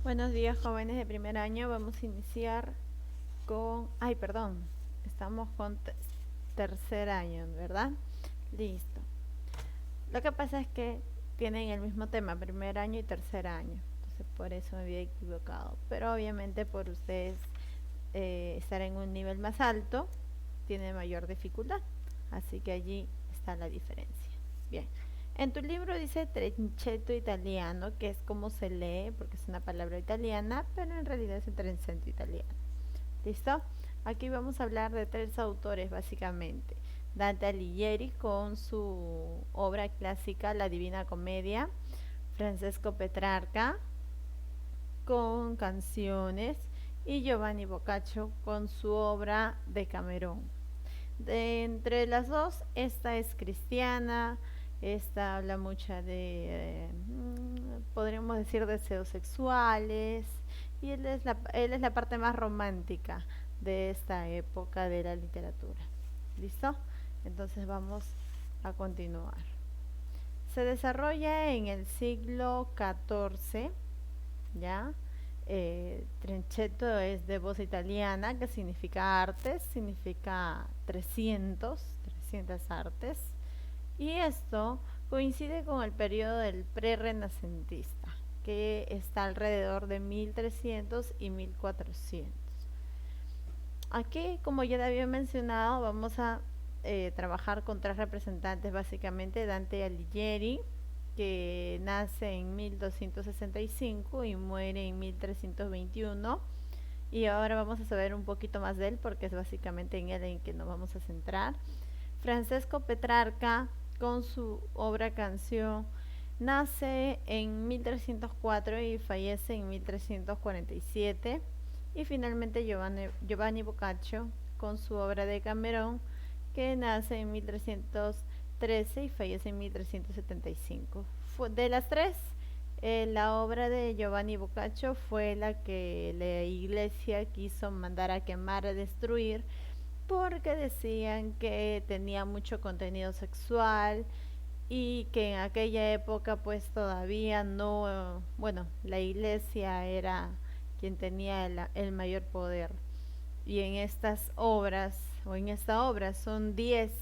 Buenos días, jóvenes de primer año. Vamos a iniciar con... Ay, perdón. Estamos con tercer año, ¿verdad? Listo. Lo que pasa es que tienen el mismo tema, primer año y tercer año. Entonces por eso me había equivocado. Pero obviamente por ustedes estar en un nivel más alto, tiene mayor dificultad. Así que allí está la diferencia. Bien. En tu libro dice trenchetto italiano, que es como se lee, porque es una palabra italiana, pero en realidad es el trenchetto italiano. ¿Listo? Aquí vamos a hablar de tres autores básicamente. Dante Alighieri con su obra clásica La Divina Comedia, Francesco Petrarca con canciones y Giovanni Boccaccio con su obra Decamerón. De entre las dos, esta es cristiana, esta habla mucho de, podríamos decir, deseos sexuales, y él es la parte más romántica de esta época de la literatura. ¿Listo? Entonces vamos a continuar. Se desarrolla en el siglo XIV, ¿ya? Trenchetto es de voz italiana, que significa artes, significa 300 artes. Y esto coincide con el periodo del pre-renacentista, que está alrededor de 1300 y 1400. Aquí, como ya había mencionado, vamos a trabajar con tres representantes, básicamente Dante Alighieri, que nace en 1265 y muere en 1321. Y ahora vamos a saber un poquito más de él porque es básicamente en él en que nos vamos a centrar. Francesco Petrarca, con su obra canción, nace en 1304 y fallece en 1347. Y finalmente Giovanni Boccaccio, con su obra de Camerón, que nace en 1313 y fallece en 1375. De las tres, la obra de Giovanni Boccaccio fue la que la iglesia quiso mandar a quemar, a destruir, porque decían que tenía mucho contenido sexual y que en aquella época pues todavía no, bueno, la iglesia era quien tenía el mayor poder. Y en estas obras, o en esta obra, son 10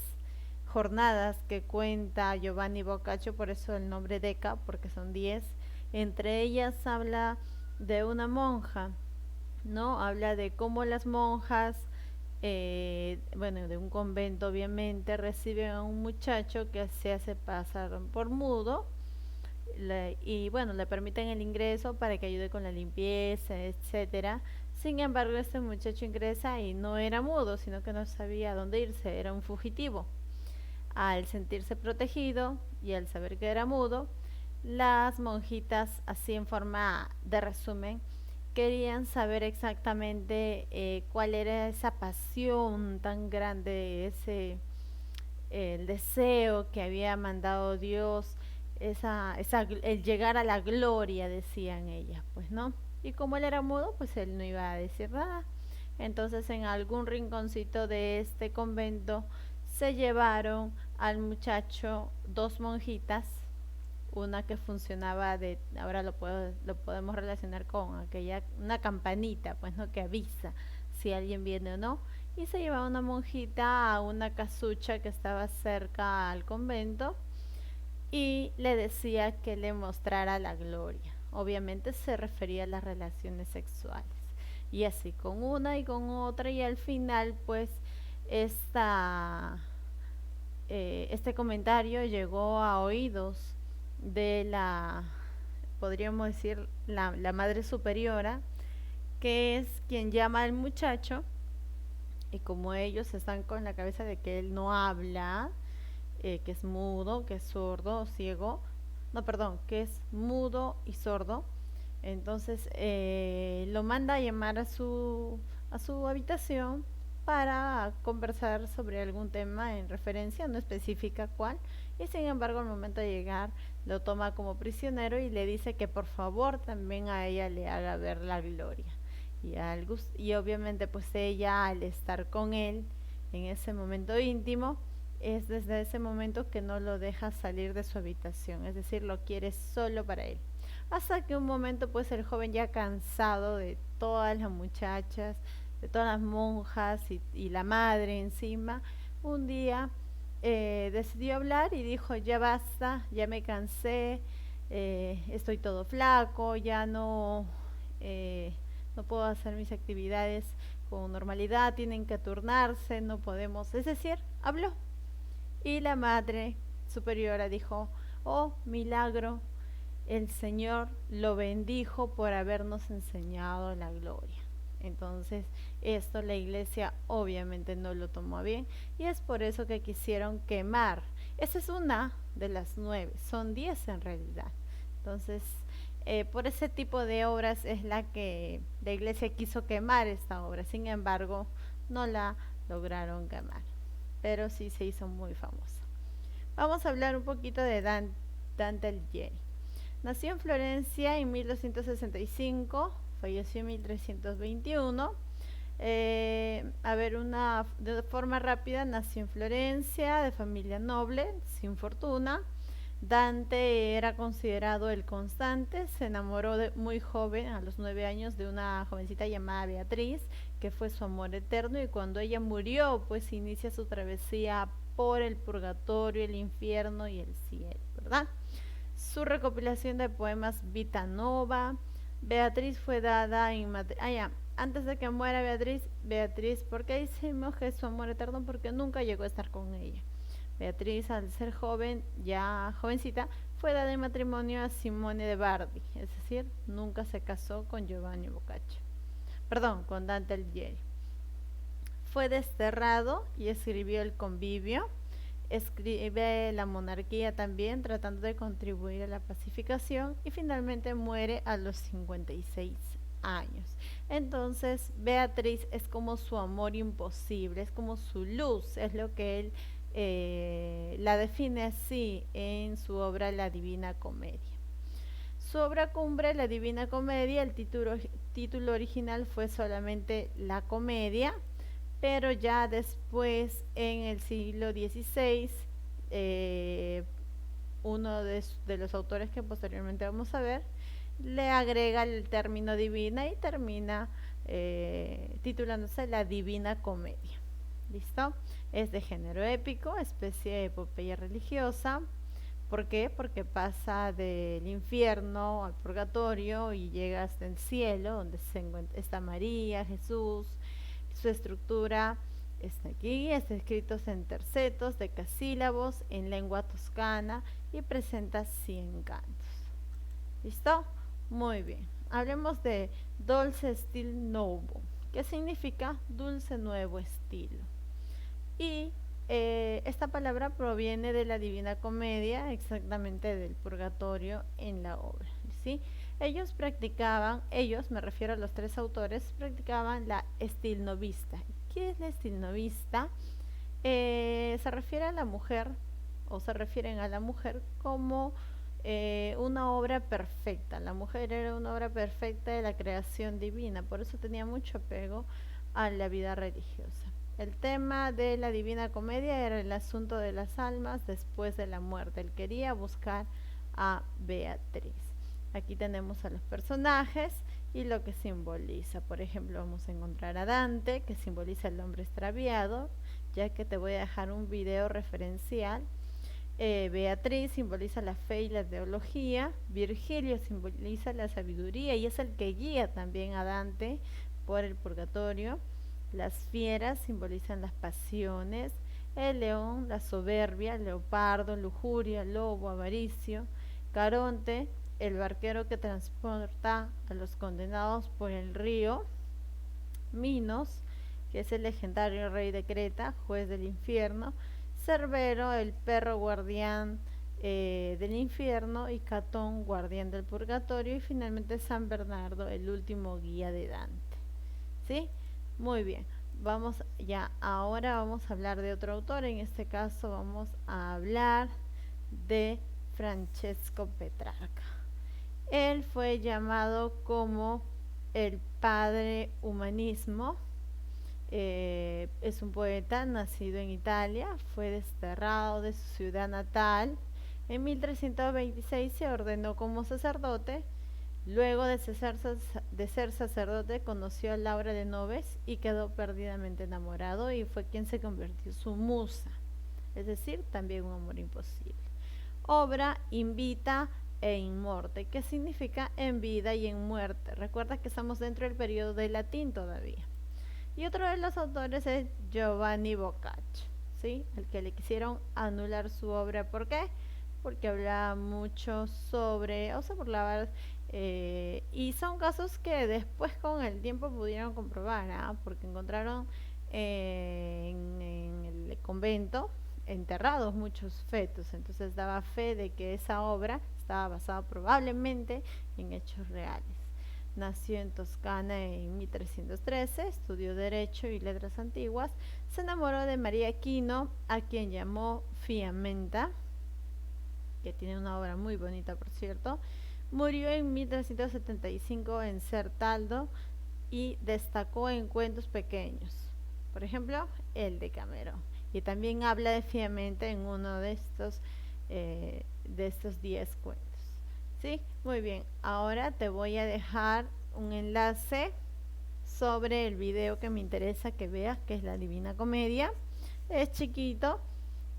jornadas que cuenta Giovanni Boccaccio, por eso el nombre Deca, porque son 10. Entre ellas habla de una monja, ¿no? Habla de cómo las monjas, bueno, de un convento obviamente, reciben a un muchacho que se hace pasar por mudo, y bueno, le permiten el ingreso para que ayude con la limpieza, etcétera. Sin embargo, este muchacho ingresa y no era mudo, sino que no sabía dónde irse, era un fugitivo. Al sentirse protegido y al saber que era mudo, las monjitas, así en forma de resumen, querían saber exactamente cuál era esa pasión tan grande, el deseo que había mandado Dios, el llegar a la gloria, decían ellas, pues no. Y como él era mudo, pues él no iba a decir nada. Entonces en algún rinconcito de este convento se llevaron al muchacho dos monjitas, una que funcionaba de, ahora lo podemos relacionar con aquella, una campanita, pues no, que avisa si alguien viene o no, y se llevaba una monjita a una casucha que estaba cerca al convento y le decía que le mostrara la gloria. Obviamente se refería a las relaciones sexuales. Y así con una y con otra, y al final pues esta, este comentario llegó a oídos de la, podríamos decir, la madre superiora, que es quien llama al muchacho, y como ellos están con la cabeza de que él no habla, que es mudo, que es sordo, ciego, no, perdón, que es mudo y sordo, entonces lo manda a llamar a su habitación para conversar sobre algún tema en referencia, no especifica cuál, y sin embargo al momento de llegar lo toma como prisionero y le dice que por favor también a ella le haga ver la gloria. Y obviamente pues ella, al estar con él en ese momento íntimo, es desde ese momento que no lo deja salir de su habitación, es decir, lo quiere solo para él. hasta que un momento pues el joven ya cansado de todas las muchachas, de todas las monjas y la madre encima, un día decidió hablar y dijo, ya basta, ya me cansé, estoy todo flaco, ya no puedo hacer mis actividades con normalidad, tienen que turnarse, no podemos, es decir, habló. Y la madre superiora dijo, oh, milagro, el Señor lo bendijo por habernos enseñado la gloria. Entonces, esto la iglesia obviamente no lo tomó bien y es por eso que quisieron quemar. Esa es una de las 9, son 10 en realidad. Entonces, por ese tipo de obras es la que la iglesia quiso quemar esta obra. Sin embargo, no la lograron quemar, pero sí se hizo muy famosa. Vamos a hablar un poquito de Dante Alighieri. Nació en Florencia en 1265, falleció en 1321. De forma rápida, nació en Florencia, de familia noble, sin fortuna. Dante era considerado el constante, se enamoró muy joven, a los 9 años, de una jovencita llamada Beatriz, que fue su amor eterno, y cuando ella murió, pues inicia su travesía por el purgatorio, el infierno y el cielo, ¿verdad? Su recopilación de poemas Vita Nova. Beatriz fue dada en antes de que muera Beatriz, ¿por qué decimos que es su amor eterno? Porque nunca llegó a estar con ella. Beatriz, al ser joven, ya jovencita, fue dada en matrimonio a Simone de Bardi, es decir, nunca se casó con Giovanni Boccaccio. Perdón, con Dante Alighieri. Fue desterrado y escribió El Convivio. Escribe La monarquía también, tratando de contribuir a la pacificación, y finalmente muere a los 56 años. Entonces, Beatriz es como su amor imposible, es como su luz, es lo que él la define así en su obra La Divina Comedia. Su obra cumbre, La Divina Comedia, el título original fue solamente La Comedia, pero ya después, en el siglo XVI, uno de los autores que posteriormente vamos a ver, le agrega el término divina y termina titulándose La Divina Comedia. ¿Listo? Es de género épico, especie de epopeya religiosa. ¿Por qué? Porque pasa del infierno al purgatorio y llega hasta el cielo, donde está María, Jesús. Su estructura está aquí, está escrito en tercetos, decasílabos, en lengua toscana y presenta 100 cantos. ¿Listo? Muy bien. Hablemos de Dolce Stil Novo, que significa dulce nuevo estilo. Y esta palabra proviene de la Divina Comedia, exactamente del purgatorio en la obra, ¿sí? Ellos, me refiero a los 3 autores, practicaban la stilnovista. ¿Qué es la stilnovista? Se refiere a la mujer, o se refieren a la mujer como una obra perfecta. La mujer era una obra perfecta de la creación divina, por eso tenía mucho apego a la vida religiosa. El tema de la Divina Comedia era el asunto de las almas después de la muerte. Él quería buscar a Beatriz. Aquí tenemos a los personajes y lo que simboliza. Por ejemplo, vamos a encontrar a Dante, que simboliza el hombre extraviado, ya que te voy a dejar un video referencial. Beatriz simboliza la fe y la teología. Virgilio simboliza la sabiduría y es el que guía también a Dante por el purgatorio. Las fieras simbolizan las pasiones. El león, la soberbia. El leopardo, lujuria. Lobo, avaricio. Caronte, el barquero que transporta a los condenados por el río. Minos, que es el legendario rey de Creta, juez del infierno. Cerbero, el perro guardián del infierno. Y Catón, guardián del purgatorio. Y finalmente San Bernardo, el último guía de Dante. ¿Sí? Muy bien. Ahora vamos a hablar de otro autor. En este caso vamos a hablar de Francesco Petrarca. Él fue llamado como el padre humanismo. Es un poeta nacido en Italia, fue desterrado de su ciudad natal. En 1326 se ordenó como sacerdote Luego de ser sacerdote, conoció a Laura de Noves y quedó perdidamente enamorado y fue quien se convirtió en su musa, es decir, también un amor imposible. Obra Invita e in morte, que significa en vida y en muerte. Recuerda que estamos dentro del periodo de latín todavía. Y otro de los autores es Giovanni Boccaccio, ¿sí? El que le quisieron anular su obra. ¿Por qué? Porque hablaba mucho sobre, o sea, burlaba, y son casos que después con el tiempo pudieron comprobar, ¿ah? Porque encontraron en el convento enterrados muchos fetos, entonces daba fe de que esa obra estaba basada probablemente en hechos reales. Nació en Toscana en 1313, estudió Derecho y Letras Antiguas, se enamoró de María Aquino, a quien llamó Fiamenta, que tiene una obra muy bonita por cierto. Murió en 1375 en Certaldo y destacó en cuentos pequeños, por ejemplo, el de Camero. Y también habla de Fiamenta en uno de estos 10 cuentos. ¿Sí? Muy bien, ahora te voy a dejar un enlace sobre el video que me interesa que veas, que es la Divina Comedia. Es chiquito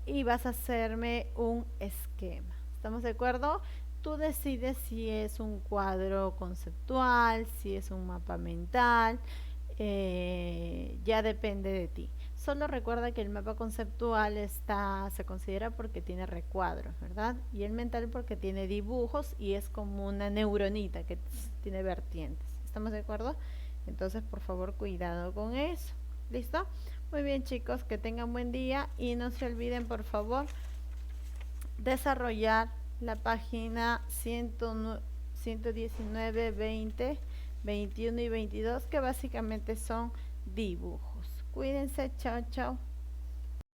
y vas a hacerme un esquema. ¿Estamos de acuerdo? Tú decides si es un cuadro conceptual, si es un mapa mental, ya depende de ti. Solo recuerda que el mapa conceptual se considera porque tiene recuadros, ¿verdad? Y el mental porque tiene dibujos y es como una neuronita que tiene vertientes. ¿Estamos de acuerdo? Entonces, por favor, cuidado con eso. ¿Listo? Muy bien, chicos, que tengan buen día y no se olviden, por favor, desarrollar la página 119, 20, 21 y 22, que básicamente son dibujos. Cuídense, chao, chao.